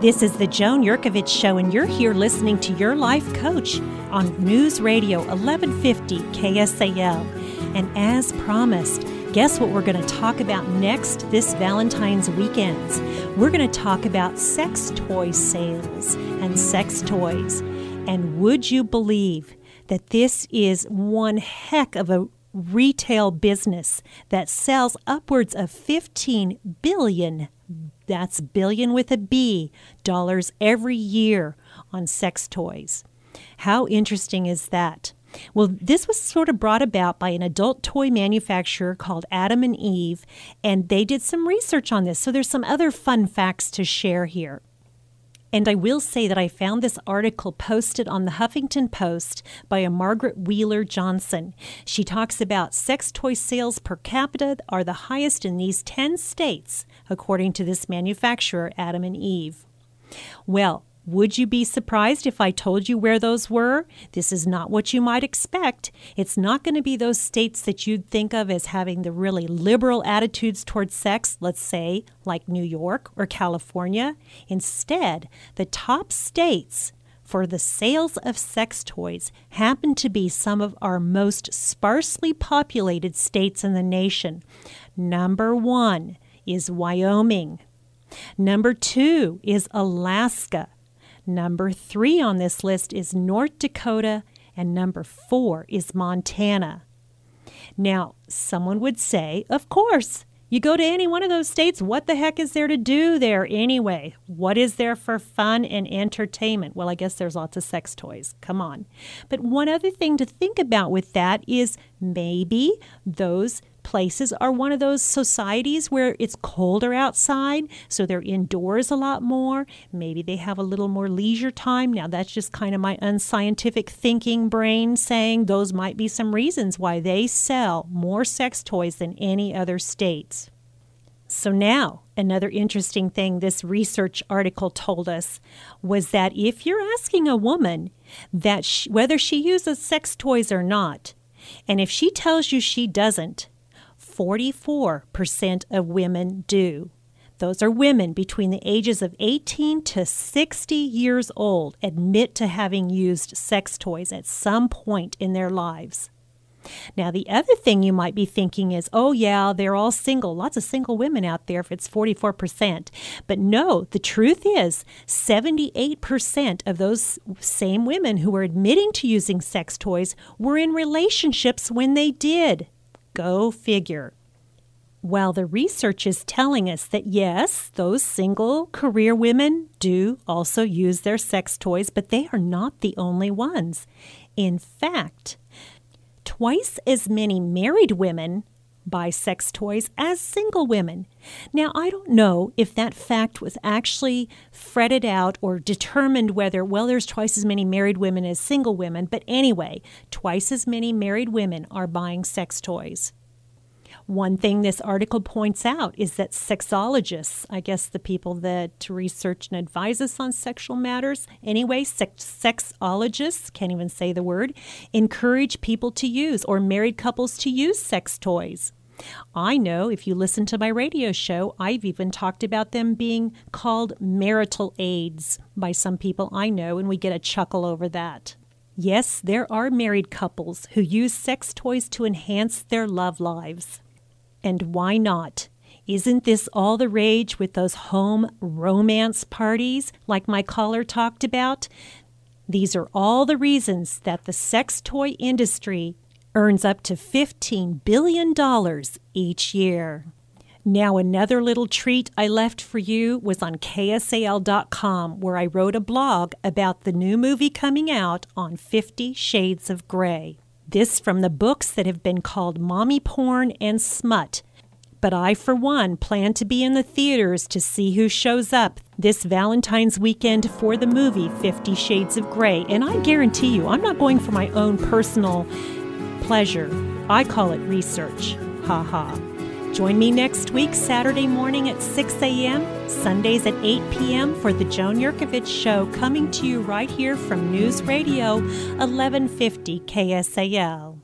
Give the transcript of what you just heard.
This is the Joan Jerkovich Show, and you're here listening to Your Life Coach on News Radio 1150 KSAL. And as promised, guess what we're going to talk about next this Valentine's weekend? We're going to talk about sex toy sales and sex toys. And would you believe that this is one heck of a retail business that sells upwards of $15 billion, that's billion with a B, dollars every year on sex toys. How interesting is that? Well, this was sort of brought about by an adult toy manufacturer called Adam and Eve, and they did some research on this. So there's some other fun facts to share here. And I will say that I found this article posted on the Huffington Post by a Margaret Wheeler Johnson. She talks about sex toy sales per capita are the highest in these 10 states, according to this manufacturer, Adam and Eve. Well, would you be surprised if I told you where those were? This is not what you might expect. It's not going to be those states that you'd think of as having the really liberal attitudes towards sex, let's say, like New York or California. Instead, the top states for the sales of sex toys happen to be some of our most sparsely populated states in the nation. Number 1 is Wyoming. Number 2 is Alaska. Number 3 on this list is North Dakota, and number 4 is Montana. Now, someone would say, of course, you go to any one of those states, what the heck is there to do there anyway? What is there for fun and entertainment? Well, I guess there's lots of sex toys. Come on. But one other thing to think about with that is maybe those places are one of those societies where it's colder outside, so they're indoors a lot more. Maybe they have a little more leisure time. Now, that's just kind of my unscientific thinking brain saying those might be some reasons why they sell more sex toys than any other states. So now, another interesting thing this research article told us was that if you're asking a woman that whether she uses sex toys or not, and if she tells you she doesn't, 44% of women do. Those are women between the ages of 18 to 60 years old admit to having used sex toys at some point in their lives. Now, the other thing you might be thinking is, oh yeah, they're all single. Lots of single women out there if it's 44%. But no, the truth is 78% of those same women who were admitting to using sex toys were in relationships when they did. Go figure. Well, the research is telling us that yes, those single career women do also use their sex toys, but they are not the only ones. In fact, twice as many married women buy sex toys as single women. Now, I don't know if that fact was actually fretted out or determined whether, well, there's twice as many married women as single women, but anyway, twice as many married women are buying sex toys. One thing this article points out is that sexologists, I guess the people that research and advise us on sexual matters, anyway, sexologists, can't even say the word, encourage people to use, or married couples to use sex toys. I know if you listen to my radio show, I've even talked about them being called marital aids by some people I know, and we get a chuckle over that. Yes, there are married couples who use sex toys to enhance their love lives. And why not? Isn't this all the rage with those home romance parties like my caller talked about? These are all the reasons that the sex toy industry earns up to $15 billion each year. Now, another little treat I left for you was on KSAL.com, where I wrote a blog about the new movie coming out on 50 Shades of Grey. This from the books that have been called Mommy Porn and Smut. But I, for one, plan to be in the theaters to see who shows up this Valentine's weekend for the movie 50 Shades of Grey. And I guarantee you, I'm not going for my own personal pleasure. I call it research. Ha ha. Join me next week, Saturday morning at 6 a.m., Sundays at 8 p.m. for the Joan Jerkovich Show, coming to you right here from News Radio 1150 KSAL.